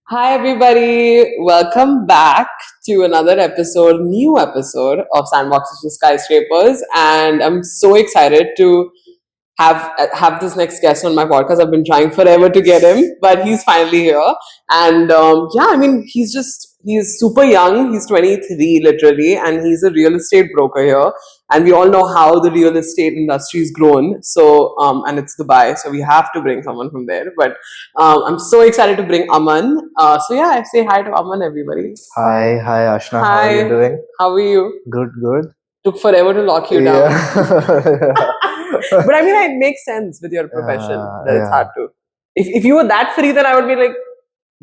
Hi, everybody. Welcome back to another episode, new episode of Sandboxes to Skyscrapers. And I'm so excited to have this next guest on my podcast. I've been trying forever to get him, but he's finally here. And yeah, I mean, he's super young. He's 23, literally, and he's a real estate broker here. And we all know how the real estate industry's grown. So, and it's Dubai, so we have to bring someone from there. But I'm so excited to bring Aman. So yeah, say hi to Aman, everybody. Hi, Ashna. How are you Hi. doing? How are you? Good. Took forever to lock you down. Yeah. But I mean, it makes sense with your profession that it's yeah. hard to. If you were that free, then I would be like,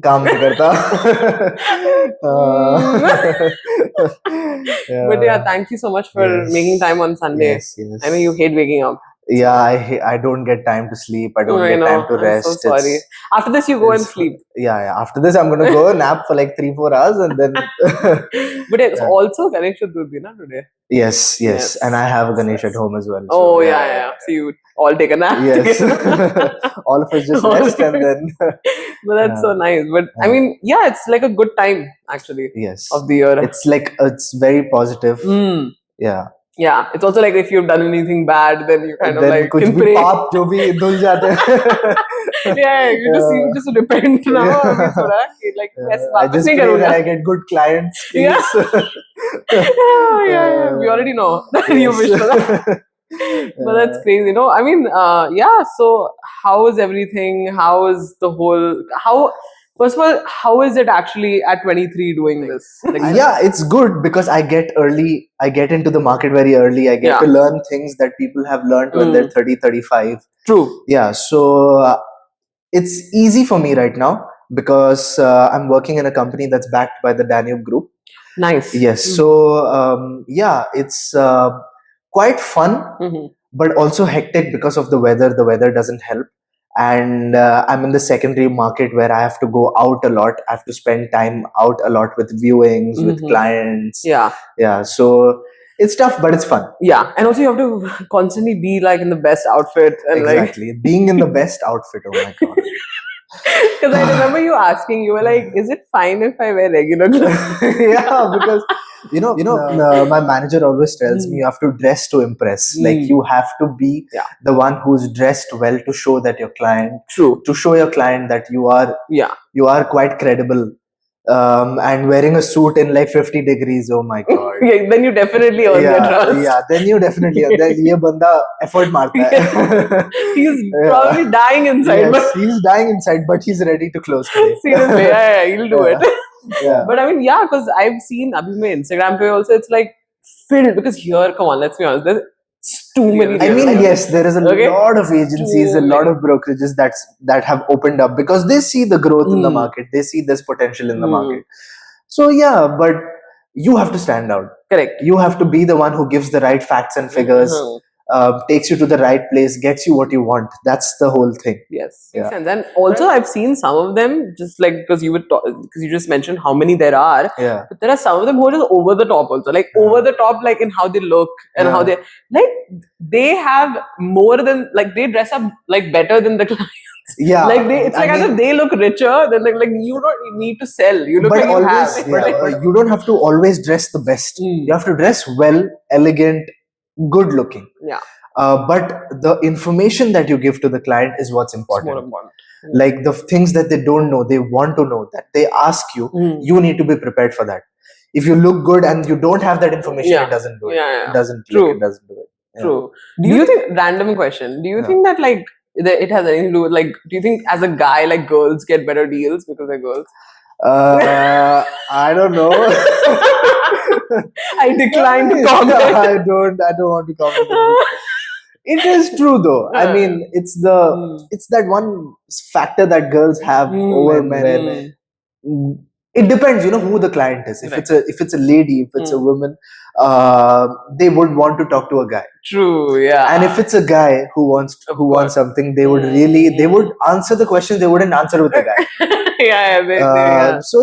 काम नहीं करता. but yeah, thank you so much for Yes. making time on Sunday. Yes. I know you hate waking up. Yeah, I don't get time to sleep. I don't I get know. time to I'm rest. so sorry. After this, you go and it's- sleep. Yeah. After this, I'm gonna go nap for like 3-4 hours and then. But it's Yeah. also Ganesh Chaturthi, na, today. Yes. Yes. And I have a Ganesh at home as well. Oh, so, yeah. So you all take a nap Yes. together. All of us just rest and then. But that's so nice. But I mean, yeah, it's like a good time actually Yes. of the year. It's very positive. Yeah. Yeah, it's also like if you've done anything bad, then you kind of Then like कुछ can भी pray. पाप जो भी धुल जाते हैं. Yeah, you just repent now. अभी थोड़ा कि like yes, I वापस just नहीं pray करूँगा. that I get good clients. Yeah. Please. Yeah. We already know that you wish for that. But that's crazy, I mean, yeah. So how is everything? How is the whole? First of all, how is it actually at 23 doing this? Like, Yeah, it's good because I get into the market very early. I get to learn things that people have learned when they're 30, 35. True. Yeah, so it's easy for me right now because I'm working in a company that's backed by the Danube Group. Nice. Yes, so yeah, it's quite fun, but also hectic because of the weather. The weather doesn't help. And I'm in the secondary market where I have to go out a lot. I have to spend time out a lot with viewings, with clients. Yeah. So it's tough, but it's fun. Yeah, and also you have to constantly be like in the best outfit and Exactly, being in the best outfit. Oh my god. Because I remember you asking, you were like, "Is it fine if I wear regular clothes?" Yeah, because my manager always tells me you have to dress to impress. Like you have to be the one who's dressed well to show that your client, to show your client that you are quite credible. And wearing a suit in like 50 degrees, oh my god. Yeah, then you definitely earn their trust. Yeah, then you definitely ye banda effort marta hai. He's probably dying inside. Yes, he's dying inside, but he's ready to close today. Seriously, yeah, he'll do it. Yeah. But I mean, yeah, because I've seen Abhi mein Instagram pe also, it's like filled. Because here, come on, let's be honest, there's too many. I mean, yes, there is a lot of agencies, a lot of brokerages that have opened up because they see the growth in the market. They see this potential in the market. So yeah, but you have to stand out. Correct. You have to be the one who gives the right facts and figures, takes you to the right place, gets you what you want. That's the whole thing. Yes, makes sense. And also, I've seen some of them just like because you just mentioned how many there are. Yeah. But there are some of them who are just over the top also, like over the top, like in how they look and how they they have more than like they dress up like better than the clients. Yeah, like it's like either they look richer than like you don't need to sell. You look but like you always, have. you don't have to always dress the best. You have to dress well, elegant, good looking. Yeah. But the information that you give to the client is what's important. It's more important. Like the things that they don't know, they want to know, that they ask you, you need to be prepared for that. If you look good and you don't have that information, it doesn't do it. It doesn't click, it doesn't do it. Yeah. True. Do you think, random question, do you think that like it has anything to do with like, do you think as a guy like girls get better deals because they're girls? I don't know. I decline to comment. I don't want to comment on it. It is true though. I mean, it's that one factor that girls have over men. It depends, who the client is. If it's a lady, if it's a woman, they would want to talk to a guy. True, yeah. And if it's a guy who wants something, they would answer the question. They wouldn't answer with the guy. yeah. So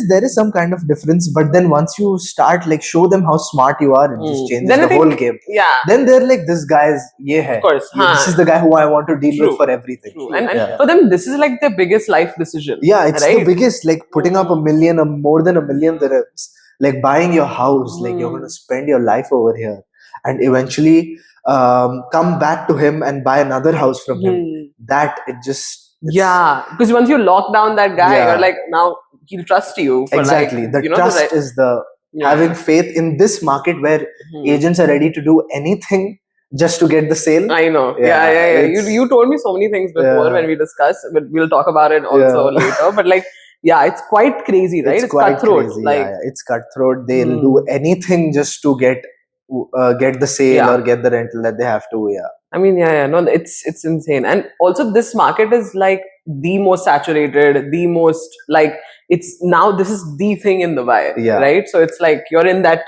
there is some kind of difference. But then once you start like show them how smart you are, it just changes Then the whole game. Yeah. Then they're like, this guy is Of course. this is the guy who I want to deal with for everything. True. And for them, this is like their biggest life decision. Yeah, it's the biggest, like putting up $1 million or more than $1 million dirhams, like buying your house, like you're going to spend your life over here and eventually come back to him and buy another house from him. That because once you lock down that guy, you're like, now he'll trust you. For exactly. The trust is the having faith in this market where agents are ready to do anything just to get the sale. I know. Yeah. You told me so many things before when we discussed, but we'll talk about it also later. But like, it's quite crazy, right? It's quite cutthroat. Crazy, it's cutthroat. They'll do anything just to get the sale or get the rental that they have to. Yeah. I mean, no, it's insane. And also this market is like the most saturated, the most like, it's now, this is the thing in Dubai, right? So it's like, you're in that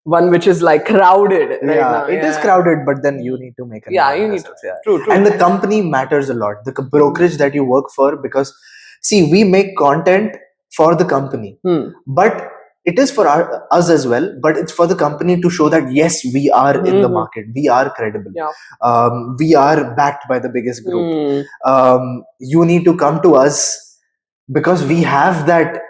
one which is like crowded right now. It is crowded, but then you need to make it. You need to. True. And the company matters a lot. The brokerage that you work for, because see, we make content for the company, but it is for us as well, but it's for the company to show that yes, we are in the market, we are credible, we are backed by the biggest group. You need to come to us because we have that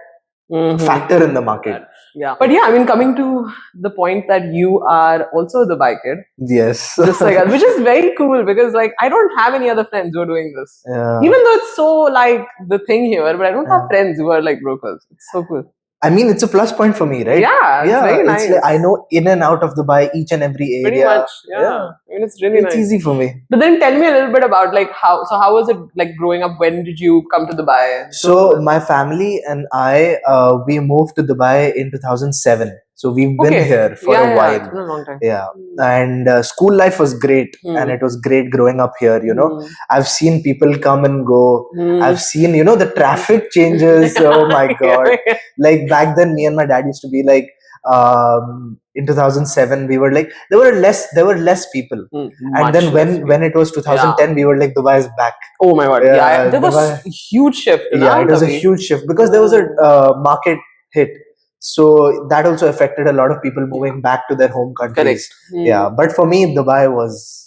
factor in the market. But I mean, coming to the point that you are also the Dubai kid. Yes. Just like us, which is very cool because like I don't have any other friends who are doing this. Even though it's so like the thing here, but I don't have friends who are like brokers. It's so cool. I mean, it's a plus point for me, right? Yeah, it's very nice. Like, I know in and out of Dubai, each and every area. Pretty much, I mean, it's really nice. It's easy for me. But then tell me a little bit about like how was it like growing up? When did you come to Dubai? So my family and I, we moved to Dubai in 2007. So we've been here for a while. It's been a long time. Yeah. And school life was great. And it was great growing up here, you know. I've seen people come and go. I've seen, you know, the traffic changes. Oh my God. Like back then, me and my dad used to be like, in 2007, we were like, there were less people. And then when it was 2010, we were like, Dubai is back. Oh my God. There was a huge shift. It was a huge shift because there was a market hit. So that also affected a lot of people moving back to their home countries. Yeah, but for me, Dubai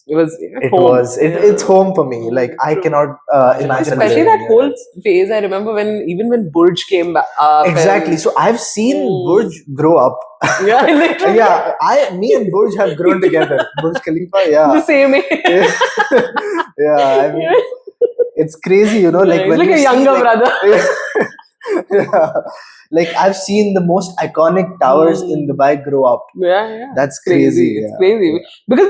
it's home for me. Like I cannot imagine. Especially that whole phase. I remember when Burj came back. Exactly. So I've seen Burj grow up. Me and Burj have grown together. Burj Khalifa, the same age. I mean, it's crazy, you know. Like when like a younger brother. Like I've seen the most iconic towers in Dubai grow up. That's crazy. It's crazy because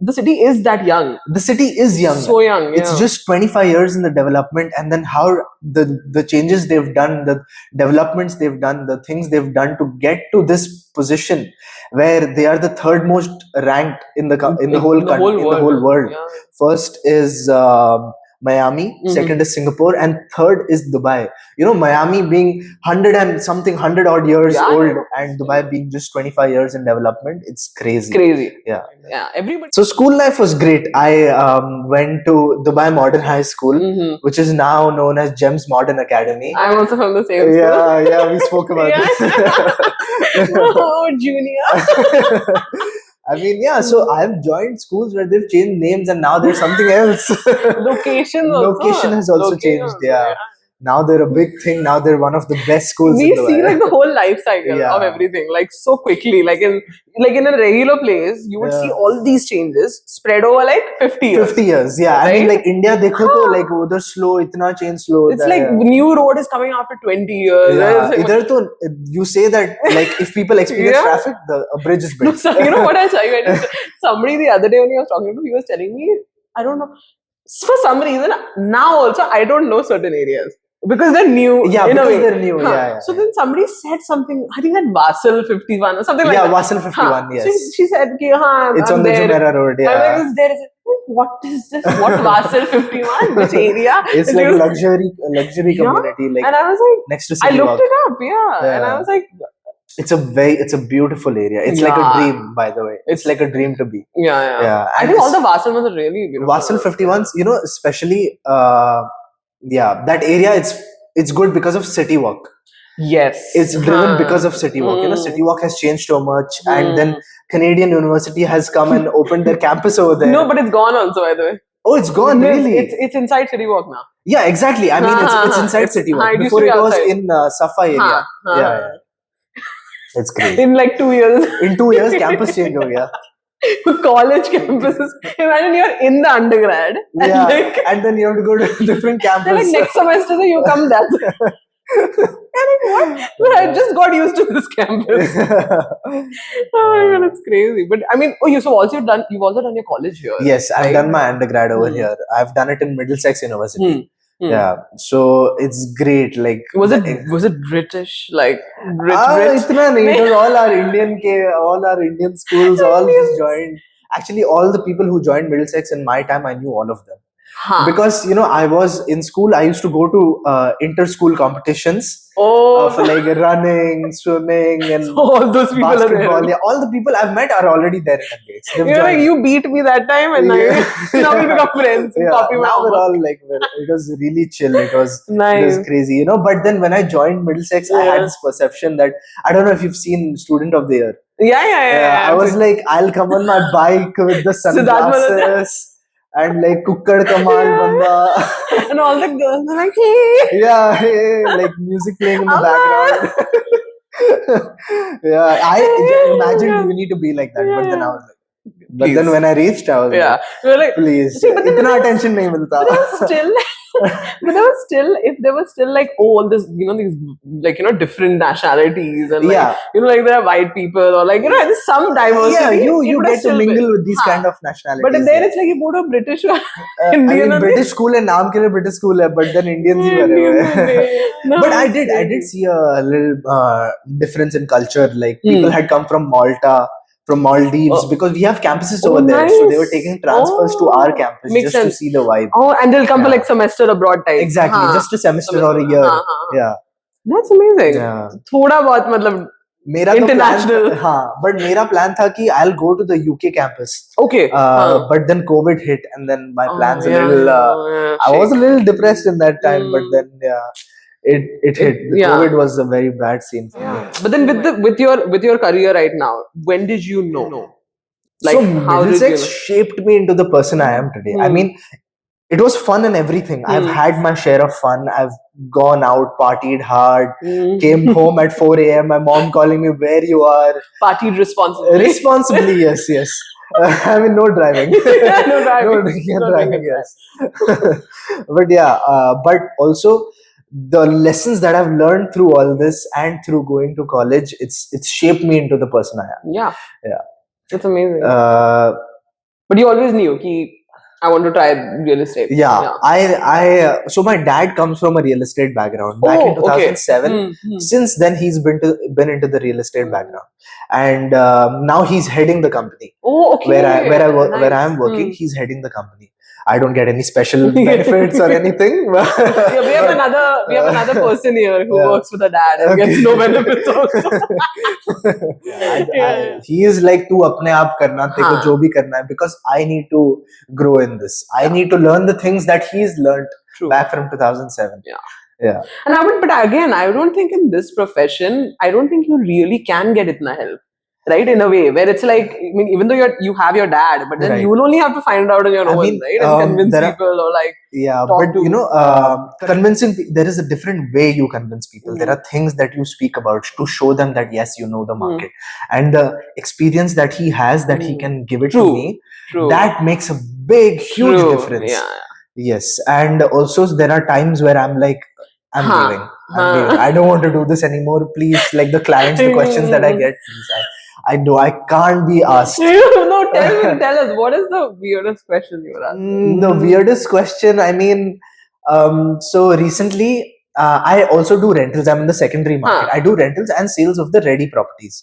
the city is that young. The city is young. So young. It's just 25 years in the development, and then how the changes they've done, the developments they've done, the things they've done to get to this position where they are the third most ranked in the whole world. First is Miami, second is Singapore, and third is Dubai. You know, Miami being 100 odd years old, and Dubai being just 25 years in development. It's crazy. Yeah. Everybody. So school life was great. I went to Dubai Modern High School, which is now known as GEMS Modern Academy. I'm also from the same school. Yeah, we spoke about this. Oh, junior. I mean, so I've joined schools where they've changed names and now there's something else. Location has also changed. Now they're a big thing. Now they're one of the best schools in the world. We see like the whole life cycle of everything, like so quickly. Like in a regular place, you would see all these changes spread over like 50 years. 50 years, right? I mean, like India, dekho to like udhar slow, itna change slow. It's like new road is coming after 20 years. Idhar to you say that like if people experience traffic, a bridge is built. So, you know what I'll tell you? Somebody the other day when I was talking to, he was telling me, I don't know, for some reason now also I don't know certain areas. Because they're new. They're new. So then somebody said something, I think at Vassal 51 or something like that. Yeah, Vassal 51, yes. So she said, it's on the Jumeirah Road, I'm like, it's there. What is this? What Vassal 51? Which area? It's like a luxury community. Like, and I was like, next to I looked it up, and I was like, It's a beautiful area. It's like a dream, by the way. It's like a dream to be. Yeah. I think all the Vassal ones are really beautiful. Vassal 51s, especially that area. It's good because of City Walk. Yes, it's driven because of City Walk. City Walk has changed so much, and then Canadian University has come and opened their campus over there. No, but it's gone also, by the way. Oh, it's gone, really? It's inside City Walk now. Yeah, exactly. I mean, it's inside City Walk. Before it was in Safa area. Yeah. It's great. In like 2 years. In 2 years, campus change ho gaya. College campuses. Imagine you're in the undergrad. And then you have to go to different campus. Like next semester, you come there. What? But I just got used to this campus. Oh my god, it's crazy. But I mean, you've also done your college here. Yes, I've done my undergrad over here. I've done it in Middlesex University. Yeah, so it's great. Like, was it British? Like rich? Itna nahi. It was all our Indian schools, all just joined. Actually, all the people who joined Middlesex in my time, I knew all of them. Because I was in school, I used to go to inter-school competitions for like running, swimming, and so all those people basketball. Are there. Yeah, all the people I've met are already there in that case. Like, you beat me that time, and now we become friends. Yeah, now we're all like, it was really chill. It was nice. It was crazy, But then when I joined Middlesex, I had this perception that, I don't know if you've seen Student of the Year. Yeah. I was like, I'll come on my bike with the sunglasses. And like Kukkad Kamal Banda. And all the girls are like, hey. Like music playing in the background. I imagined you need to be like that. But then I was like, then when I reached, I was like, please. See, but then itna attention nahi milta. But if there was still like all this, these like different nationalities and like like there are white people or like there's some diversity. Yeah, you get to mingle with these kind of nationalities. But then it's like you go to a British Indian. I mean, British school and naam ke liye British school hai, but then Indians hi bhare. But I did see a little difference in culture. Like people had come from Malta, from Maldives, because we have campuses over there. Nice. So they were taking transfers to our campus just to see the vibe. Oh, and they'll come for like semester abroad type. Exactly, just a semester or a year. Yeah. That's amazing. Yeah. Thoda bahut matlab international. But mera plan tha ki I'll go to the UK campus. Okay. But then COVID hit, and then my plans a little. I was a little depressed in that time, but then it hit. COVID was a very bad scene for me. But then with your career right now, when did you know? Like, so Middlesex shaped me into the person I am today. I mean, it was fun and everything. I've had my share of fun. I've gone out, partied hard, came home at 4 a.m. My mom calling me, where you are. Partied responsibly. Responsibly, yes. I mean, no driving. No driving. No driving, yes. But but also the lessons that I've learned through all this and through going to college, it's shaped me into the person I am. Yeah. Yeah. It's amazing. But you always knew that I want to try real estate. Yeah. So my dad comes from a real estate background back in 2007. Okay. Since then, he's been into the real estate background, and now he's heading the company. Oh, okay. Where I am working, he's heading the company. I don't get any special benefits or anything. We have another person here who works with a dad and gets no benefits also. He is like, tu apne aap karna, teko jo bhi karna hai, because I need to grow in this. I need to learn the things that he's learned back from 2007. Yeah. And but again, I don't think in this profession, I don't think you really can get itna help. Right, in a way where it's like, I mean, even though you have your dad, but then you will only have to find it out on your own, right? And convince people or like convincing. There is a different way you convince people. There are things that you speak about to show them that yes, you know the market, and the experience that he has, that he can give it to me. That makes a huge difference. Yes, and also there are times where I'm like, I'm leaving. I don't want to do this anymore. Please, like the clients, the questions that I get, please. I know I can't be asked. No, tell us, what is the weirdest question you were asking? The weirdest question, I mean, so recently, I also do rentals. I'm in the secondary market. I do rentals and sales of the ready properties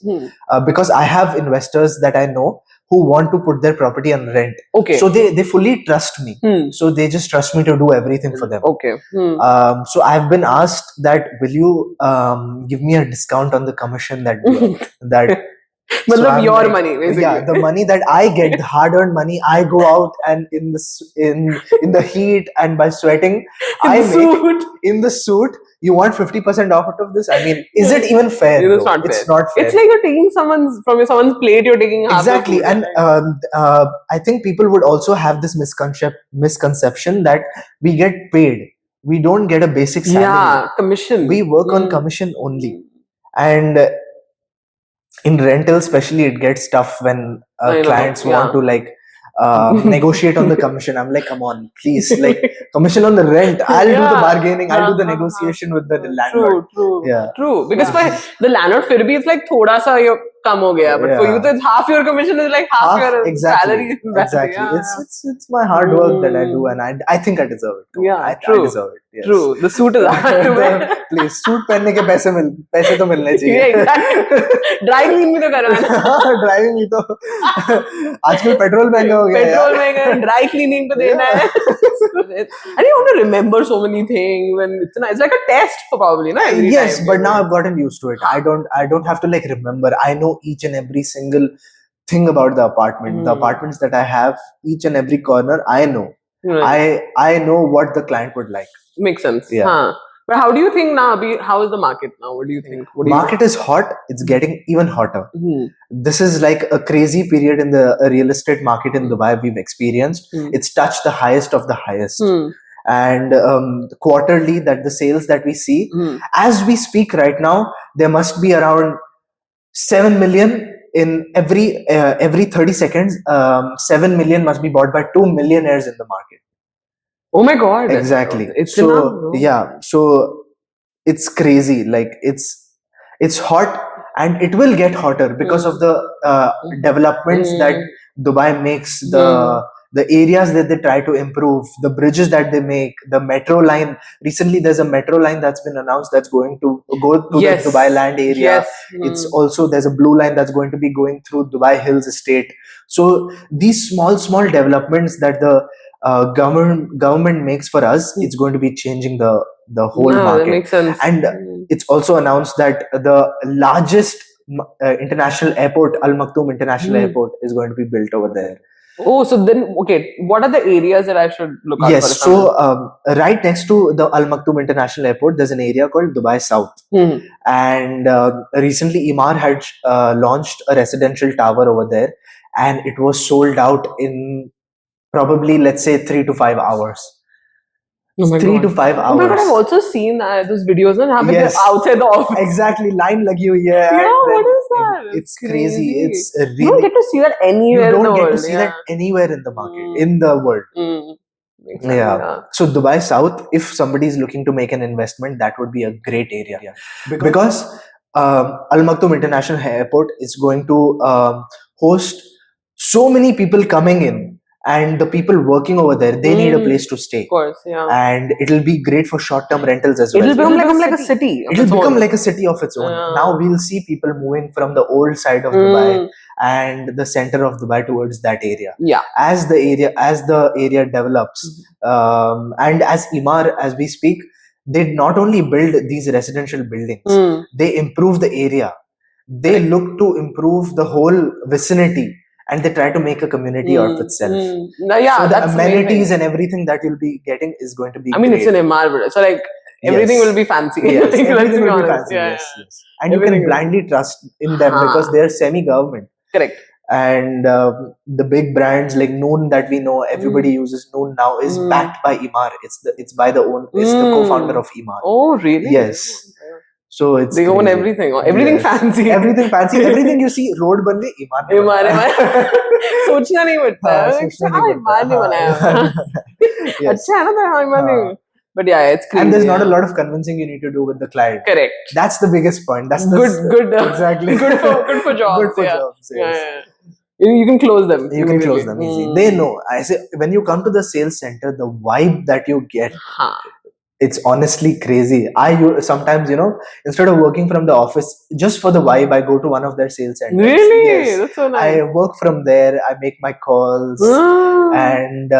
because I have investors that I know who want to put their property on rent. Okay. So they fully trust me. So they just trust me to do everything for them. Okay. So I've been asked that, will you give me a discount on the commission that So I'm your like, money, basically. Yeah, the money that I get, the hard-earned money, I go out and in the heat and by sweating, in the suit. You want 50% off out of this? I mean, is it even fair? It's not fair. It's not fair. It's like you're taking someone's plate. You're taking half exactly, the food, and I think people would also have this misconception that we get paid. We don't get a basic salary. Yeah, commission. We work on commission only, and in rental especially it gets tough when clients want to like negotiate on the commission. I'm like, come on, please, like commission on the rent. I'll do the bargaining, I'll do the negotiation with the landlord. True. Because for the landlord, फिर भी it's like थोड़ा सा ये कम हो गया, but for you, it's half your commission is like half your salary. Exactly. It's my hard work that I do, and I think I deserve it. I deserve it. Yes. True. The suit is hard to wear. Please, suit पहनने के पैसे तो मिलने चाहिए. Yeah, exactly. Dry clean भी तो करवाना. Driving भी तो आजकल पेट्रोल महंगा हो गया. Petrol महंगा, dry cleaning पे देना है. And you want to remember so many things, and it's like a test for probably, na? Yes, but now I've gotten used to it. I don't have to like remember. I know each and every single thing about the apartment. The apartments that I have, each and every corner, I know. I know what the client would like. Makes sense. Yeah. Huh. But how do you think now? How is the market now? What do you think? Market is hot. It's getting even hotter. This is like a crazy period in the real estate market in Dubai we've experienced. It's touched the highest of the highest. And quarterly, that the sales that we see, as we speak right now, there must be around 7 million in every 30 seconds. 7 million must be bought by 2 millionaires in the market. Oh my God! Exactly. It's so enough, yeah, so it's crazy. Like it's hot, and it will get hotter because of the developments that Dubai makes. The areas that they try to improve, the bridges that they make, the metro line. Recently, there's a metro line that's been announced that's going to go to the Dubai land area. Yes. It's also, there's a blue line that's going to be going through Dubai Hills estate. So these small developments that the government makes for us, it's going to be changing the whole market. That makes sense. And it's also announced that the largest international airport, Al Maktoum International Airport, is going to be built over there. Oh, so then, okay, what are the areas that I should look out for? Yes, so right next to the Al Maktoum International Airport, there's an area called Dubai South. And recently, Emaar had launched a residential tower over there, and it was sold out in probably, let's say, 3 to 5 hours. Oh my 3 God. to 5 hours. Oh my God, I've also seen those videos outside the office. Exactly, line lagi hui hai. Yeah, what is that? It's crazy. It's really, you don't get to see that anywhere. You don't get to see that anywhere in the market, in the world. Yeah. So Dubai South, if somebody is looking to make an investment, that would be a great area. Because Al Maktoum International Airport is going to host so many people coming in. And the people working over there, they need a place to stay. Of course, yeah. And it'll be great for short-term rentals as well. It'll become like a city. It'll become like a city of its own. Now we'll see people moving from the old side of Dubai and the center of Dubai towards that area. Yeah. As the area develops, and as Emaar, as we speak, they not only build these residential buildings, they improve the area. They look to improve the whole vicinity. And they try to make a community out of itself. So the amenities and everything that you'll be getting is going to be great. It's an Emaar, so like everything will be fancy. Yes, everything will be fancy. Yes. And everything you can blindly trust in them because they're semi-government. Correct. And the big brands like Noon that we know, everybody uses Noon now, is backed by Emaar. It's the co-founder of Emaar. Oh, really? Yes. So it's they own everything. Everything fancy. Everything fancy. Everything you see road बन गई Emaar सोचना नहीं पड़ता Emaar ने बनाया अच्छा है ना Emaar ने. But yeah, it's crazy. And there's not a lot of convincing you need to do with the client. Correct. That's the biggest point. That's good. Exactly. Good for jobs. Good for jobs. Yes. You can close them. You can close them easy. They know. I say when you come to the sales center, the vibe that you get. It's honestly crazy. Sometimes, instead of working from the office, just for the vibe, I go to one of their sales centers. Really? Yes. That's so nice. I work from there. I make my calls. And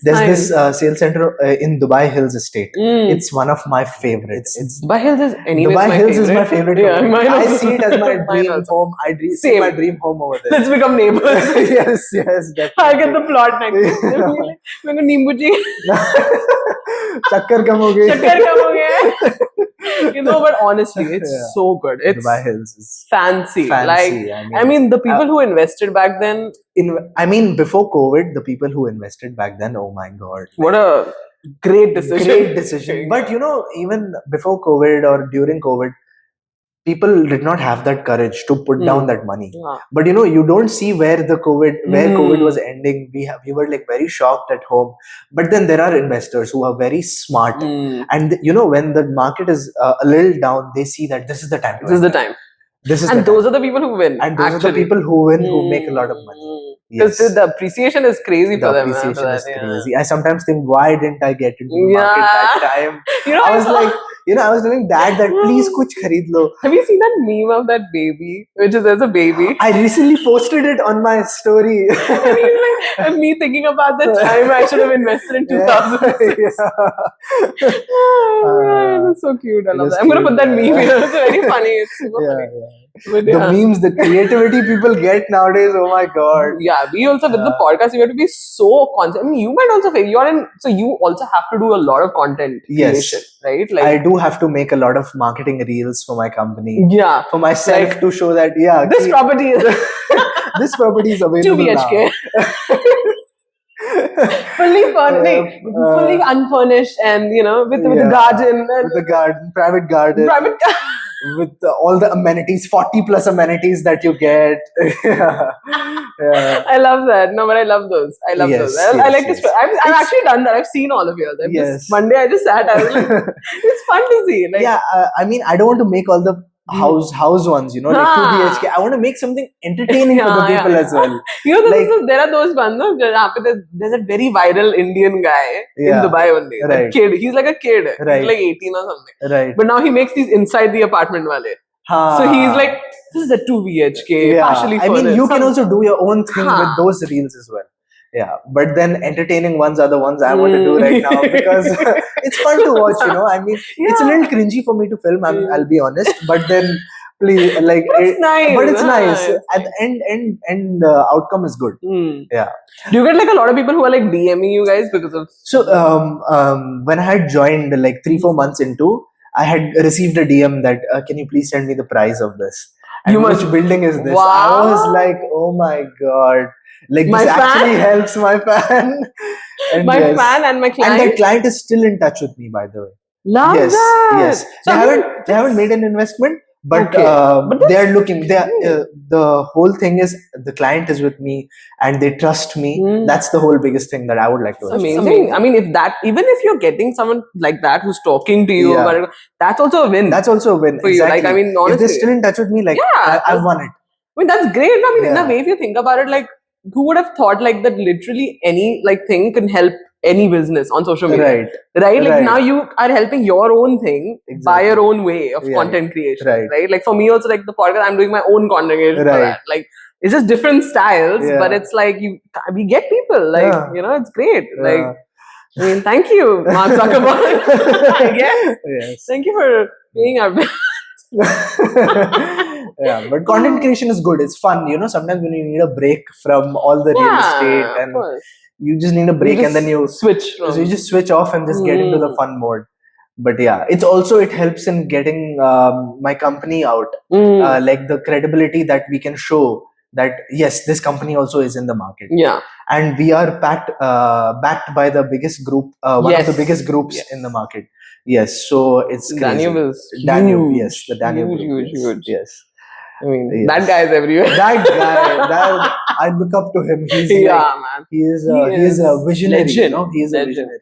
there's this sales center in Dubai Hills Estate. It's one of my favorites. Dubai Hills is anyways Dubai my Hills favorite. is my favorite. Yeah, mine I also. see it as my dream home. I see my dream home over there. Let's become neighbors. Yes, definitely. I'll get the plot next. Like, Nimbu ji. Chakkar kam ho gaye. But honestly, it's so good. It's Dubai Hills is fancy. Like, I mean, the people who invested back then. Before COVID, the people who invested back then, oh my God. What a great decision. Great decision. But even before COVID or during COVID, people did not have that courage to put down that money. But you don't see where COVID was ending. We were like very shocked at home. But then there are investors who are very smart, and when the market is a little down, they see that this is the time. Those are the people who win. And those are the people who win, who make a lot of money. Because the appreciation is crazy for them. The appreciation is crazy. I sometimes think, why didn't I get into the market that time? I was like, I was telling Dad that please kuch khareed lo. Have you seen that meme of that baby, which is as a baby? I recently posted it on my story. And me thinking about the time I should have invested in 2006. That's so cute. I love that. I'm going to put that meme here. It's very funny. It's super funny. But the memes, the creativity people get nowadays, oh my God. Yeah, we also, with the podcast, you have to be so conscious. I mean, you might also fail. So you also have to do a lot of content creation, right? Like, I do have to make a lot of marketing reels for my company. Yeah. For myself to show that, this property is... this property is available 2 BHK. fully unfurnished and, with a garden. With a garden, private garden. With all the amenities, 40 plus amenities that you get. I love that. No, but I love those. I like to. I've actually done that. I've seen all of yours. Monday I just sat. I was like, it's fun to see. Like, I don't want to make all the house ones, like 2 BHK. I want to make something entertaining for the people as well. There are those ones. There's a very viral Indian guy in Dubai only. Right. Kid. He's like a kid. Right. He's like 18 or something. Right. But now he makes these inside the apartment wale. So he's like, this is a 2 BHK, partially furnished. I mean, you can also do your own thing with those reels as well. Yeah, but then entertaining ones are the ones I want to do right now because it's fun to watch, I mean, it's a little cringy for me to film, I'll be honest, but then please, like, it's nice. But it's nice. At the end outcome is good. Yeah. Do you get like a lot of people who are like DMing you guys because of? So when I had joined like 3-4 months into, I had received a DM that can you please send me the price of this? And which building is this? Wow. I was like, oh my God. Like, this actually helps my fan. And fan and my client. And that client is still in touch with me, by the way. Love that. Yes. So they haven't made an investment, but they are looking. The whole thing is the client is with me and they trust me. That's the whole biggest thing that I would like to achieve. Amazing. I mean, even if you're getting someone like that who's talking to you, that's also a win. That's also a win. For exactly. you. Like, I mean, honestly, if they're still in touch with me, like, I've won it. I mean, that's great. I mean, in a way, if you think about it, like, who would have thought like that literally any like thing can help any business on social media, right? Like now you are helping your own thing by your own way of content creation, right? Like for me also, like the podcast, I'm doing my own content creation for that. Like it's just different styles, but it's like we get people, like it's great. Like I mean, thank you, Mark Zuckerberg. I guess. Yes. Thank you for being our best. But content creation is good. It's fun, sometimes when you need a break from all the real estate and you just need a break and then you switch. So you just switch off and just get into the fun mode. But it helps in getting my company out, like the credibility that we can show that yes, this company also is in the market. Yeah, and we are backed by the biggest group, one of the biggest groups in the market. Yes, so it's crazy. Danube, yes, the Danube group, huge. Yes. I mean, that guy is everywhere. That guy, I look up to him. He's man. He is a visionary. Legend. He is a visionary.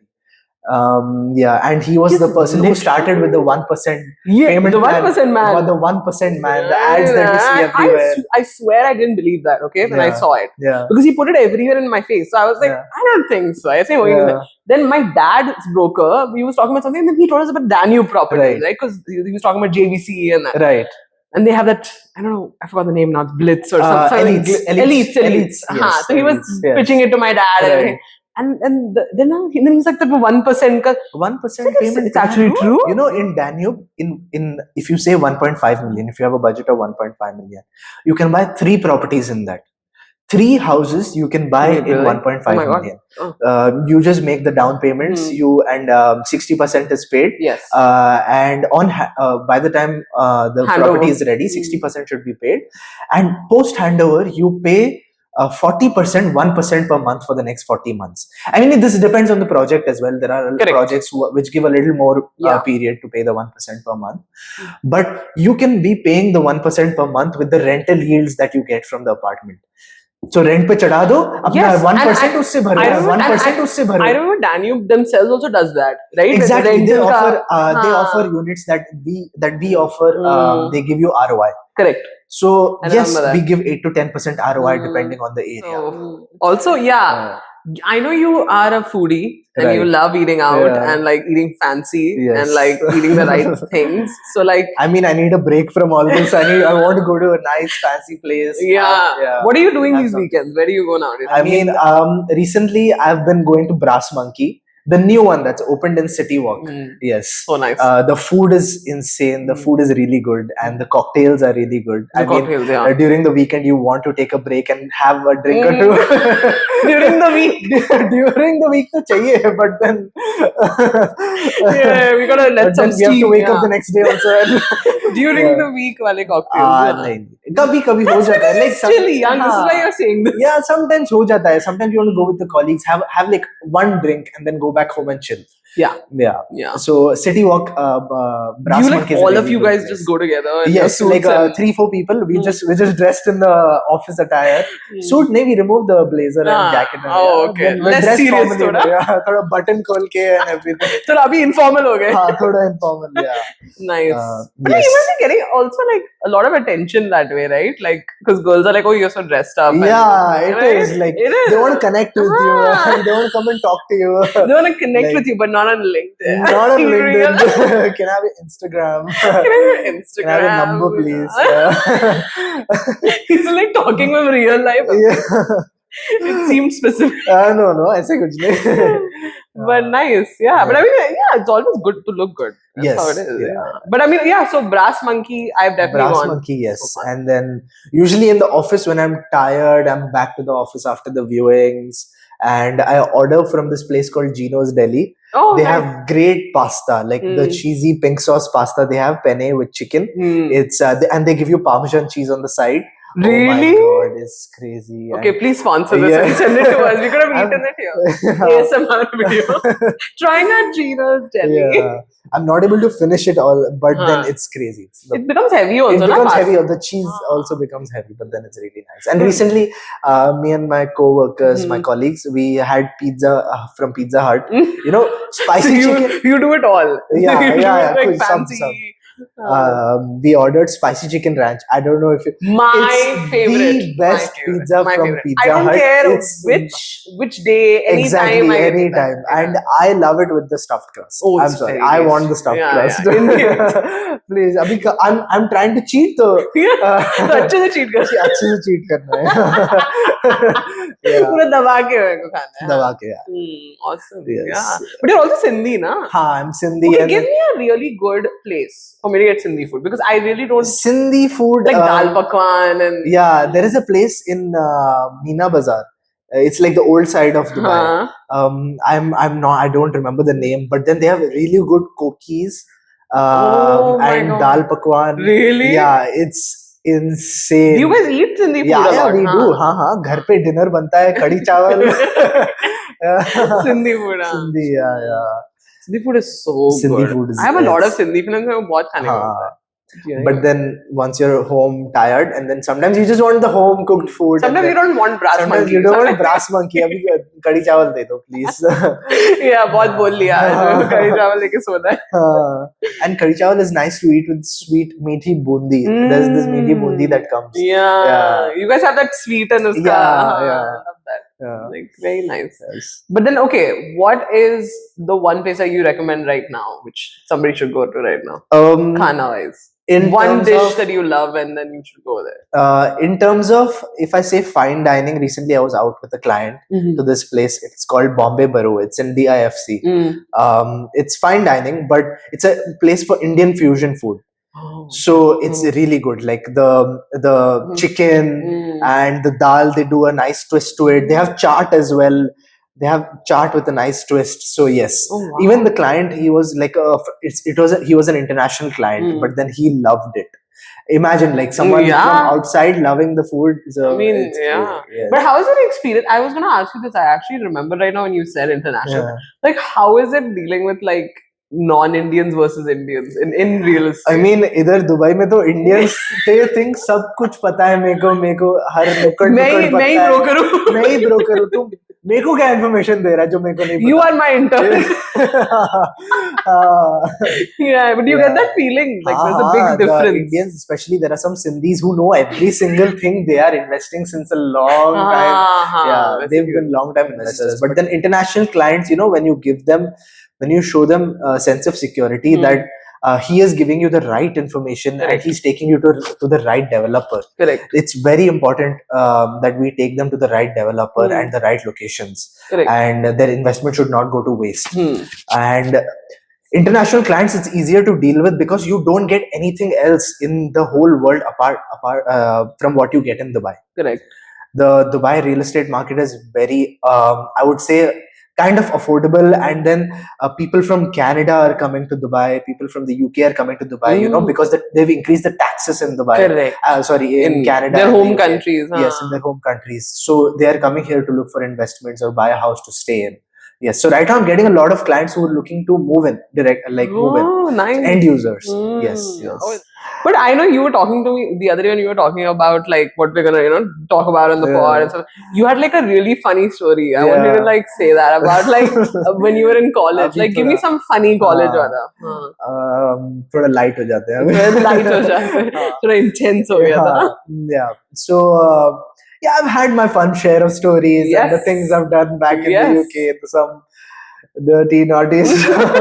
Yeah, and he was He's the person who lit. started with the 1% Yeah, payment the plan. 1% man. The 1% man, the ads that you see everywhere. I swear I didn't believe that, okay, when I saw it. Yeah. Because he put it everywhere in my face. So I was like, Yeah. I don't think so. I say, Yeah. Then my dad's broker, we was talking about something, and then he told us about Danube properties, right? Because he was talking about JVC and that. Right. And they have that, I don't know, I forgot the name now, Blitz or something. Elites. Yes, So he was pitching it to my dad and everything. And then he's like, that 1%. 1% payment. It's actually true. You know, in Danube, in if you say 1.5 million, if you have a budget of 1.5 million, you can buy 3 properties in that. 3 houses you can buy in 1.5 million. You just make the down payments, you and 60% is paid. Yes. And on by the time the property is ready, 60% should be paid. And post handover, you pay 40%, 1% per month for the next 40 months. I mean, this depends on the project as well. There are projects which give a little more period to pay the 1% per month. But you can be paying the 1% per month with the rental yields that you get from the apartment. So rent पे चढ़ा दो अपना 1% उससे भरो 1% उससे भरो. I remember Danube themselves also does that, right? Exactly. They offer units that we offer. They give you ROI. Correct. So yes, we give 8 to 10% ROI depending on the area. Also, I know you are a foodie and you love eating out and like eating fancy and like eating the right things. So like, I mean, I need a break from all this. I want to go to a nice fancy place. What are you doing these weekends? Where do you go now? I mean, recently I've been going to Brass Monkey. The new one that's opened in City Walk. Yes. So nice. The food is insane. The food is really good. And the cocktails are really good. During the weekend, you want to take a break and have a drink or two. During the week. During the week, to chahiye, but then... we gotta let some steam. We have to wake up the next day also. During the week, wale cocktails. Kabhi ho jata hai. Like still young. This is why you're saying this. Yeah, sometimes ho jata hai. Sometimes you want to go with the colleagues, have like one drink and then go back home and chill. Yeah. So City Walk, Brass you like Monkey all of you guys place. Just go together. Yes, like 3-4 people. We just dressed in the office attire. Suit nahi, we removed the blazer and jacket. Okay. Less serious thoda. Thoda button khol ke and everything. Thoda abhi informal ho gaye. Thoda informal. Yeah. Nice. But you must be getting also like a lot of attention that way, right? Like because girls are like, oh, you're so dressed up. Yeah, it is like they want to connect with you. They want to come and talk to you. They want to connect with you, but not on LinkedIn. Not on LinkedIn. Can I have your Instagram? Can I have your number, please? He's like talking of real life. It seemed specific. No, aise kuch nahi. But nice, But I mean, it's always good to look good. That's how it is. But I mean, so Brass Monkey, I've definitely gone. Brass Monkey, yes. So and then usually in the office when I'm tired, I'm back to the office after the viewings. And I order from this place called Gino's Deli. They have great pasta, like the cheesy pink sauce pasta. They have penne with chicken. It's and they give you Parmesan cheese on the side. Really? Oh my god, it's crazy. Okay, please sponsor this and send it to us. We could have eaten it here. ASMR video. Trying out Gino's Deli. Yeah. I'm not able to finish it all, but then it's crazy. It becomes heavy also. It becomes heavy. The cheese also becomes heavy, but then it's really nice. And recently, me and my co-workers, my colleagues, we had pizza from Pizza Hut. You know, spicy chicken. You do it all. Yeah. Like fancy. We ordered spicy chicken ranch. I don't know if it's favorite. The best pizza from Pizza Hut. I don't care which day, anytime. Anytime. And I love it with the stuffed crust. I'm sorry. I want the stuffed crust. Please. I'm trying to cheat though. अच्छे से cheat करना है. पूरा दबा के मेरे को खाना है. दबा के. Awesome. Yes. But you're also Sindhi, na? I'm Sindhi. Okay, give me a really good place for me to get Sindhi food because I really don't. Sindhi food like dal pakwan and. Yeah, there is a place in Meena Bazaar. It's like the old side of Dubai. I don't remember the name, but then they have really good cookies and dal pakwan. Really? Yeah, it's insane. Do you guys eat Sindhi food a lot? Yeah, we do. घर पे dinner बनता है कड़ी चावल. Sindhi food. Sindhi, yeah. Sindhi food is so good. I have a lot of Sindhi films. मैं बहुत खाने को मिलता है. But then once you're home tired, and then sometimes you just want the home cooked food. Sometimes you don't want brass monkey. Sometimes you don't want brass monkey. Abhi kadi chawal de do, please. Yeah, बहुत बोल लिया. कड़ी चावल लेके सोना है. And kadi chawal is nice to eat with sweet meathi bundi. There's this meathi bundi that comes. Yeah. You guys have that sweet and uska. Yeah. I love that. Like very nice. Yes. But then, okay, what is the one place that you recommend right now, which somebody should go to right now? Khana wise. In one dish that you love, and then you should go there. In terms of, if I say fine dining, recently I was out with a client to this place. It's called Bombay Baro. It's in DIFC. It's fine dining, but it's a place for Indian fusion food. So it's really good. Like the chicken and the dal, they do a nice twist to it. They have chaat as well. They have chaat with a nice twist. So yes, even the client, he was like he was an international client, but then he loved it. Imagine like someone from outside loving the food. So I mean, But how is it experience? I was going to ask you this. I actually remember right now when you said international. Like, how is it dealing with like non-Indians versus Indians in real estate? I mean, इधर Dubai में तो Indians they think सब कुछ पता है मेरे को हर नुक्कड़ पता है. मैं ही broker हूँ. मैं ही broker हूँ. तुम मेरे को क्या information दे रहा है जो मेरे को नहीं पता? You are my intern. Yeah, but you get that feeling like there's a big difference. The Indians, especially, there are some Sindhis who know every single thing. They are investing since a long time. They've been long time investors. But then international clients, when you give them, when you show them a sense of security that he is giving you the right information and he's taking you to the right developer. Correct. It's very important that we take them to the right developer and the right locations. Correct. And their investment should not go to waste. And international clients, it's easier to deal with because you don't get anything else in the whole world apart from what you get in Dubai. Correct. The Dubai real estate market is very, I would say, kind of affordable, and then people from Canada are coming to Dubai, people from the UK are coming to Dubai, because they've increased the taxes in Dubai. Correct. In Canada. Their home countries. Yes, in their home countries. So they are coming here to look for investments or buy a house to stay in. Yes, so right now I'm getting a lot of clients who are looking to move in, move in. Nice. End users. Yes. But I know you were talking to me the other day when you were talking about like what we're gonna, talk about on the pod and stuff. You had like a really funny story. I want you to like say that about like when you were in college. Like give me some funny college वाला. थोड़ा light हो जाते हैं. Light हो जाते हैं. थोड़ा intense हो गया था. Yeah. So I've had my fun share of stories and the things I've done back in the UK. Some dirty, naughty stuff.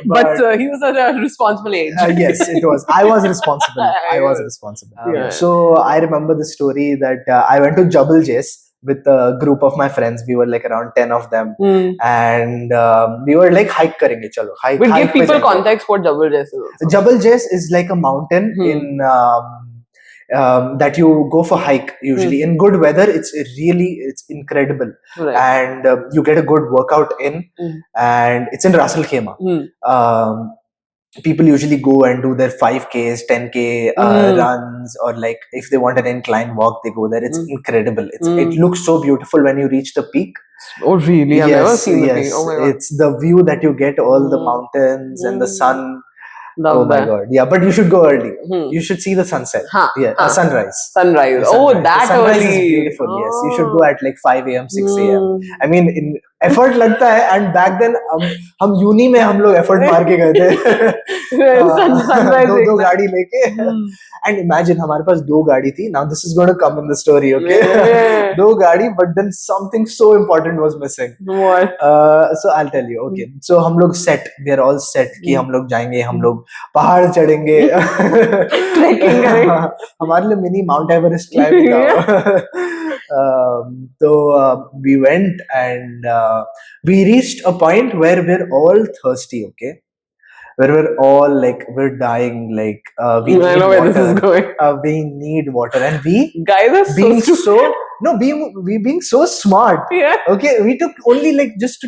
But he was at a responsible age. Yes, it was. I was responsible. So I remember the story that I went to Jabal Jais with a group of my friends. We were like around 10 of them. And we were like hike karenge, chalo. Hike. We'll give people context for Jabal Jais. Jabal Jais is like a mountain in... that you go for hike usually in good weather. It's incredible, and you get a good workout in, and it's in Ras Al Khaimah. People usually go and do their 5Ks, 10K runs, or like if they want an incline walk, they go there. It's incredible. It looks so beautiful when you reach the peak. Oh really? I've never seen the peak. Oh my God. It's the view that you get, all the mountains and the sun. Love my God. Yeah, but you should go early. You should see the sunset. Sunrise. Sunrise. Oh, that sunrise early. Is beautiful. Yes, you should go at like 5 a.m., 6 a.m. I mean, in effort लगता है, and back then हम uni में हम लोग effort मार के गए थे. Sunrise. दो गाड़ी लेके. And imagine हमारे पास 2 गाड़ी थी. Now this is going to come in the story, okay? 2 गाड़ी, but then something so important was missing. What? So I'll tell you. Okay. So हम लोग set. We are all set कि हम लोग जाएंगे, हम लोग पहाड़ चढ़ेंगे. Trekking करेंगे. हमारे लिए mini Mount Everest climbing था. So we went and we reached a point where we're all thirsty, okay? Where we're all like, we're dying, like we I know where this is going. We need water, and we guys are being being so smart. Yeah. Okay, we took only like just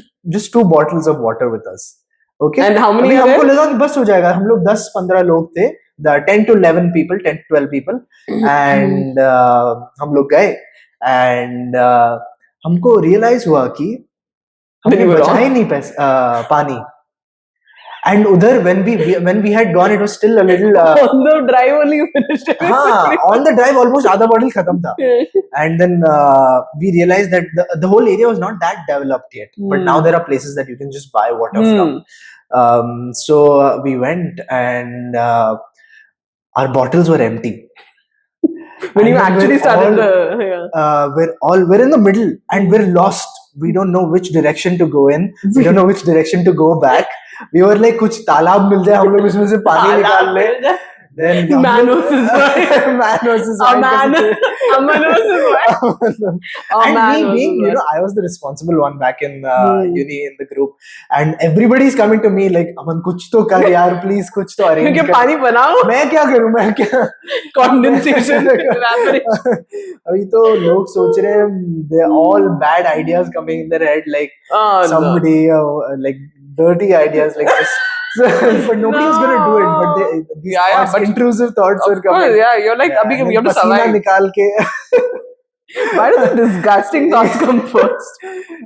2 bottles of water with us. Okay. And how many? हमको लगा कि बस हो जाएगा. हम लोग 10-15 लोग थे. The 10 to 11 people, 10 to 12 people, and हम लोग गए, and हमको realize हुआ कि हमने बचाया नहीं पानी. And udhar, when we had gone, it was still a little. On the drive only you finished it. On the drive, almost आधा bottle खत्म था. And then we realized that the whole area was not that developed yet. But now there are places that you can just buy water from. So we went, and our bottles were empty. When you actually started we're in the middle, and we're lost. We don't know which direction to go in. We don't know which direction to go back. We were like, कुछ तालाब मिल जाए, हम लोग उसमें से पानी निकाल ले. Then man versus wife. Man versus wife. Aman versus wife. And me being, I was the responsible one back in uni in the group, and everybody is coming to me like, Aman, कुछ तो कर यार, please कुछ तो arrange कर. पानी बनाओ. मैं क्या करूँ, मैं क्या? Condensation, evaporation. अभी तो लोग सोच रहे हैं, they're all bad ideas coming in their head, like somebody like dirty ideas like this. But nobody was going to do it. But these intrusive thoughts were coming. You're like, you have to survive. Nikal ke. Why do the disgusting thoughts come first?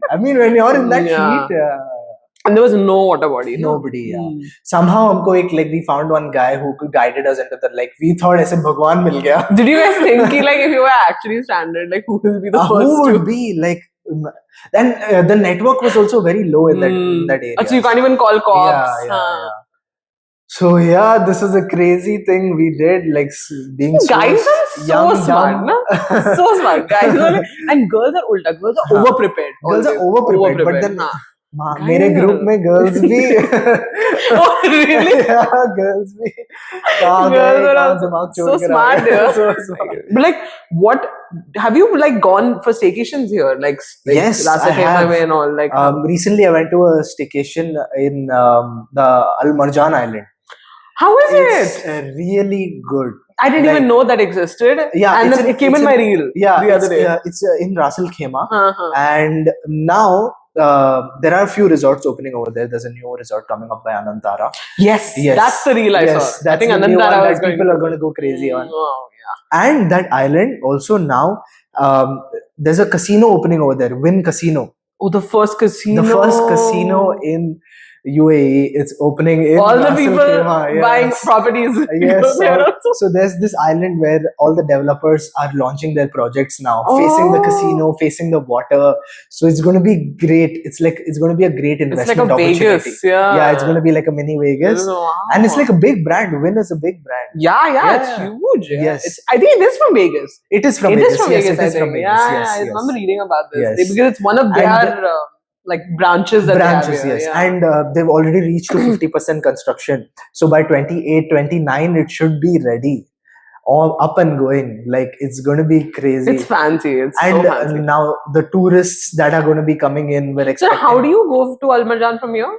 I mean, when you're in that heat. And there was no water body. Nobody, Somehow, we found one guy who guided us into the, we thought aise Bhagwan mil gaya. Did you guys think, if you were actually stranded, who will be the first who would be, then the network was also very low in that area. So you can't even call cops. Yeah. So this is a crazy thing we did, being guys are so smart, no? So smart. Guys are and girls are ulta. Girls are over-prepared. Girls are over-prepared. But then मेरे group में girls भी. Oh really? Yeah, girls भी. Girls are so smart. So smart. But what have you gone for staycations here? Yes, I have. And all recently I went to a staycation in the Al Marjan Island. How is it's really good. I didn't even know that existed. Yeah, and then it came in my reel the other day. It's in Ras Al Khaimah, and now there are a few resorts opening over there. There's a new resort coming up by Anantara. Yes, that's the reel I saw. I think Anantara was people are going to go crazy on. Oh, yeah. And that island also now, there's a casino opening over there, Win Casino. Oh, the first casino. The first casino in UAE. It's opening in all the people buying properties. Yes. So there's this island where all the developers are launching their projects now, facing the casino, facing the water. So it's going to be great. It's going to be a great investment opportunity. It's like a opportunity. Vegas. Yeah, it's going to be like a mini Vegas. Wow. And it's like a big brand. Win is a big brand. Yeah, it's huge. Yes. I think it is from Vegas. It is from Vegas. It is from Vegas. I remember reading about this. Because it's one of their branches that they have. Yes. And they've already reached to 50% construction. So by 28, 29, it should be ready. All up and going. It's going to be crazy. It's fancy. It's and so fancy. Now the tourists that are going to be coming in, we're expecting. So how do you go to Al Marjan from here?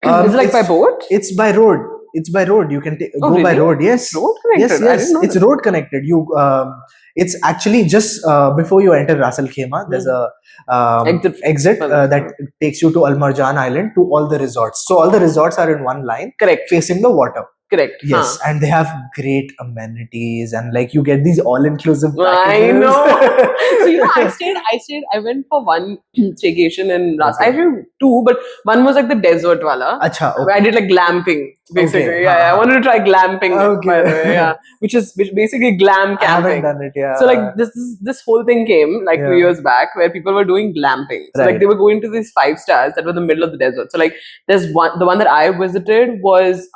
Is it by boat? It's by road. It's by road. You can go really? by road. Yes. Road connected? Yes. It's road connected. It's actually just before you enter Ras Al Khaimah, there's a exit that takes you to Al Marjan Island to all the resorts. So all the resorts are in one line, correct, facing the water. Correct. Yes, and they have great amenities and you get these all-inclusive packages. I know. So I went for one staycation in Ras. I did two, but one was the desert wala. Acha, okay. I did glamping basically. Okay. I wanted to try glamping. By the way, which basically glam camping. I haven't done it. Yeah. So this whole thing came 2 years back where people were doing glamping. So they were going to these 5 stars that were in the middle of the desert. So there's the one that I visited was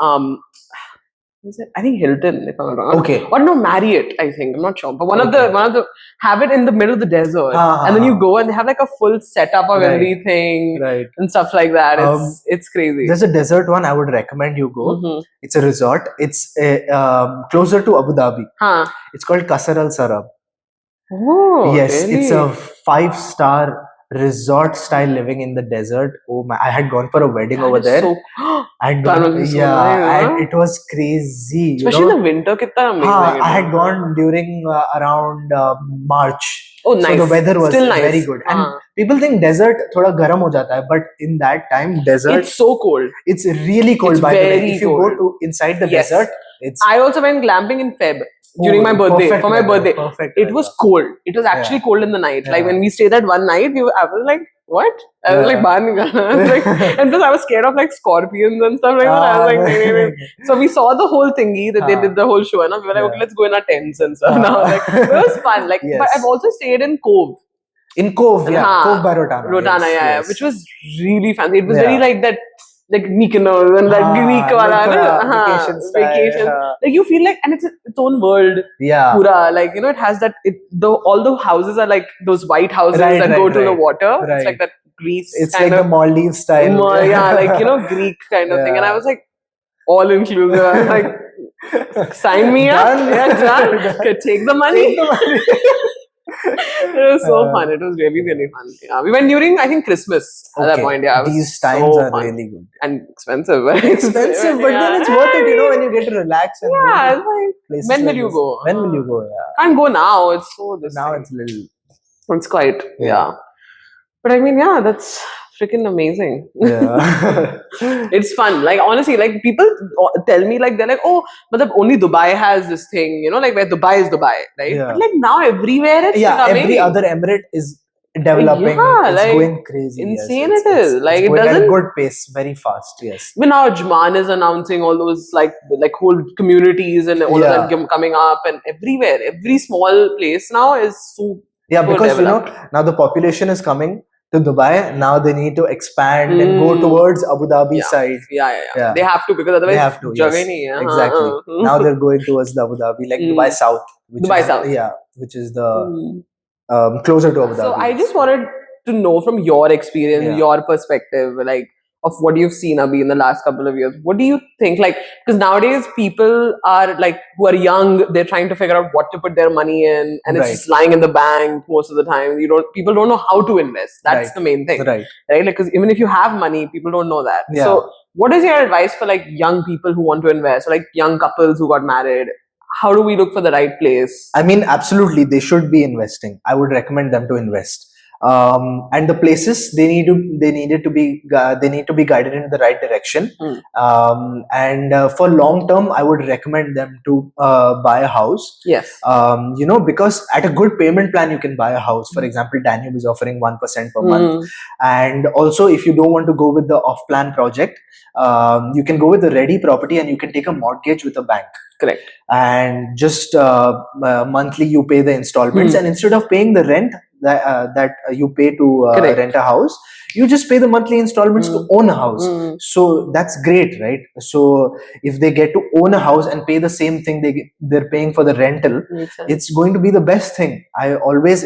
I think Hilton, if I'm not wrong. Okay. Or no, Marriott, I think. I'm not sure. But one of the have it in the middle of the desert. And then you go and they have a full setup of everything and stuff like that. It's crazy. There's a desert one I would recommend you go. Mm-hmm. It's a resort. It's closer to Abu Dhabi. It's called Qasr Al Sarab. Oh, yes, really? It's a 5-star resort style living in the desert. Oh my! I had gone for a wedding over there. And it was crazy. Especially in the winter, kitna amazing. I had gone during around March. Oh, nice. So the weather was still very good. And people think desert thoda garam ho jata hai, but in that time desert it's so cold. It's really cold. It's by the way, if you cold. go to inside the desert, it's. I also went glamping in Feb. During my birthday, for my birthday, perfect it was cold. It was actually cold in the night. When we stayed that one night, I was what? I was like, "Baar nahi jana." I was like, and plus I was scared of like scorpions and stuff like that. I was like, "Nee." So we saw the whole thingy that they did the whole show, and we were like, "Okay, let's go in our tents and stuff." Now, like, it was fun. Like, Yes. but I've also stayed in Cove. In Cove, Cove by Rotana. Rotana, yes. which was really fancy. It was very like that, like Mykonos and like Greek vacation style. Vacation. Like you feel like, and it's its own world. Yeah. Pura, like, you know, it has that. All the houses are like those white houses that go to the water. Right. It's like that Greece. It's like the Maldives style. Yeah, like, you know, Greek kind of thing. And I was like, all inclusive. I was like, sign me up. Yeah, done. Okay, take the money. It was so fun. It was really, really fun. Yeah, we went during, I think, Christmas at that point. Yeah, these times are really good and expensive. Expensive, but then it's worth it, you know, when you get to relax. And it's like, when will you go? When will you go? Yeah, can't go now. It's so this. Now it's little. It's quite But I mean, that's freaking amazing. Yeah. It's fun. Like, honestly, like, people tell me, like, they're like, oh, but only Dubai has this thing, you know, like, where Dubai is Dubai, right? Yeah. But like now everywhere it's becoming. Every other emirate is developing. It's like, going crazy. Insane. Yes. It is. Like, it doesn't. At a good pace, very fast. Yes. But now Ajman is announcing all those like whole communities and all of that coming up, and everywhere, every small place now is so. Because developed. You know, now the population is coming to Dubai. Now they need to expand and go towards Abu Dhabi side. Yeah. They have to, because otherwise they have to. Yes. Exactly. Now they're going towards the Abu Dhabi, like Dubai South. South. Yeah, which is the closer to Abu Dhabi. So I just wanted to know from your experience, your perspective, like, of what you've seen, Abhi, in the last couple of years. What do you think? Like, because nowadays people are like, who are young, they're trying to figure out what to put their money in, and it's just lying in the bank most of the time. People don't know how to invest. That's the main thing, right? Like, because even if you have money, people don't know that. So, what is your advice for like young people who want to invest, or like young couples who got married? How do we look for the right place? I mean, absolutely, they should be investing. I would recommend them to invest. And the places they need to be guided in the right direction. And for long term, I would recommend them to buy a house. Yes. You know, because at a good payment plan, you can buy a house. For example, Danube is offering 1% per month. And also, if you don't want to go with the off-plan project, you can go with the ready property, and you can take a mortgage with a bank. Correct. And just monthly you pay the installments, and instead of paying the rent that you pay to rent a house, you just pay the monthly installments to own a house. So that's great, right? So if they get to own a house and pay the same thing they're paying for the rental, it's going to be the best thing. I always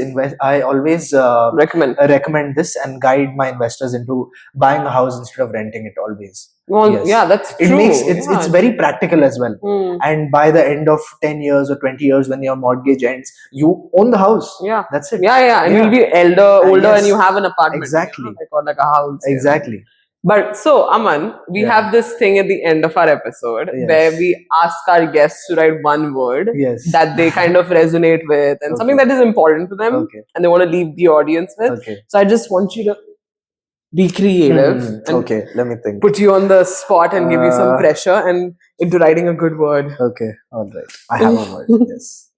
recommend this and guide my investors into buying a house instead of renting it always. Well, that's true. It's very practical as well. And by the end of 10 years or 20 years, when your mortgage ends, you own the house. That's it. And you'll be older, and you have an apartment. Exactly. You know, like a house. Exactly. But so, Aman, we have this thing at the end of our episode where we ask our guests to write one word that they kind of resonate with, and something that is important to them, and they want to leave the audience with. So I just want you to be creative. And let me think. Put you on the spot and give you some pressure and into writing a good word. Okay, all right. I have a word. Yes.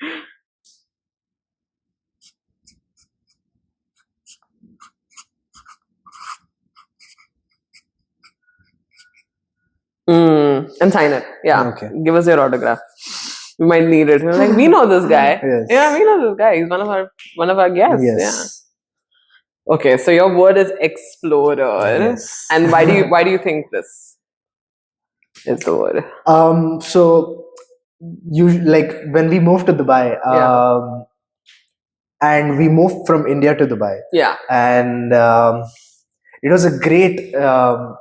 And sign it. Yeah. Okay. Give us your autograph. We might need it. We're like, we know this guy. Yeah, we know this guy. He's one of our guests. Yes. Okay, so your word is explorer. Yes. And why do you think this is the word? So you like when we moved to Dubai, and we moved from India to Dubai. Yeah. And it was a great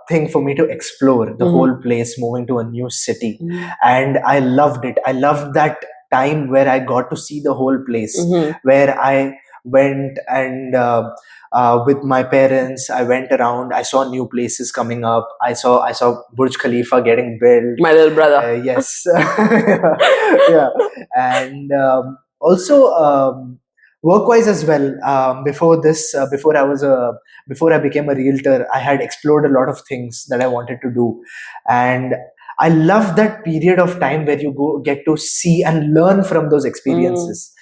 thing for me to explore the whole place, moving to a new city. And I loved it. I loved that time where I got to see the whole place, where I went and with my parents, I went around. I saw new places coming up. I saw Burj Khalifa getting built. My little brother. Yes. Yeah. And also work-wise as well. Before I became a realtor, I had explored a lot of things that I wanted to do, and I love that period of time where you get to see and learn from those experiences.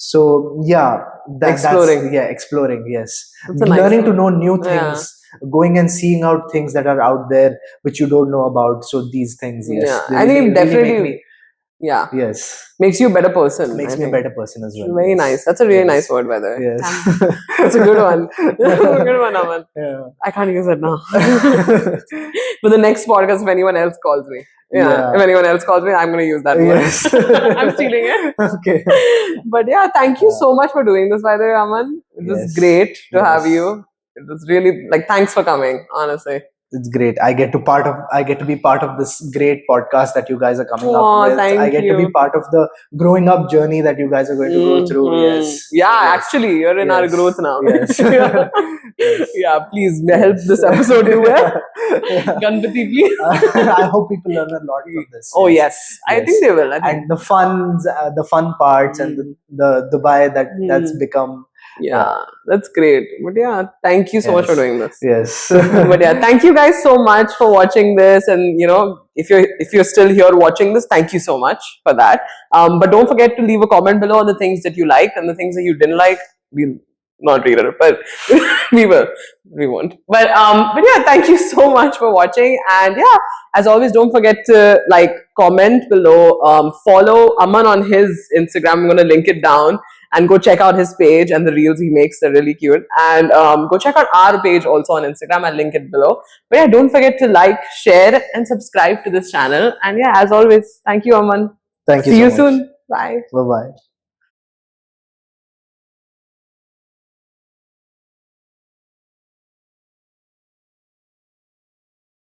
So yeah, Exploring. that's exploring. Yes, That's a nice learning to one. know new Yeah. things, going and seeing out things that are out there which you don't know about. So these things, yes, Yeah. they I think it really make definitely, me, yeah, yes, makes you a better person, I makes me a think. better person as well. Very Yes. nice. That's a really nice Yes. word, by the way. Yes. That's a good one. Good one, Aman. Yeah. I can't use it now. For the next podcast, if anyone else calls me. Yeah. Yeah. If anyone else calls me, I'm going to use that word. Yes. I'm stealing it. Okay. But yeah, thank you so much for doing this, by the way, Aman. It was Yes. great to have Yes. you. It was really like, thanks for coming, honestly. It's great. I get to be part of this great podcast that you guys are coming up Oh, with. thank I get to be you. part of the growing up journey that you guys are going to go through. Mhm. Yes. Yeah, Yes. actually, you're in our Yes. growth now. Yes. Yes. Yeah, please help this episode do well. Yeah. Ganpati, please. I hope people learn a lot from this. Oh yes, I Yes. think they will. I think. And the fun parts and the Dubai that's become. Yeah, that's great. But yeah, thank you so much for Yes. doing this. Yes. But yeah, thank you guys so much for watching this. And if you're still here watching this, thank you so much for that. But don't forget to leave a comment below on the things that you liked and the things that you didn't like. We'll not read it, but we will. We won't. But yeah, thank you so much for watching. And yeah, as always, don't forget to comment below, follow Aman on his Instagram. I'm gonna link it down. And go check out his page and the reels he makes. They're really cute. And go check out our page also on Instagram. I'll link it below. But yeah, don't forget to like, share, and subscribe to this channel. And yeah, as always, thank you, Aman. Thank you. See so you much. soon. Bye. Bye bye.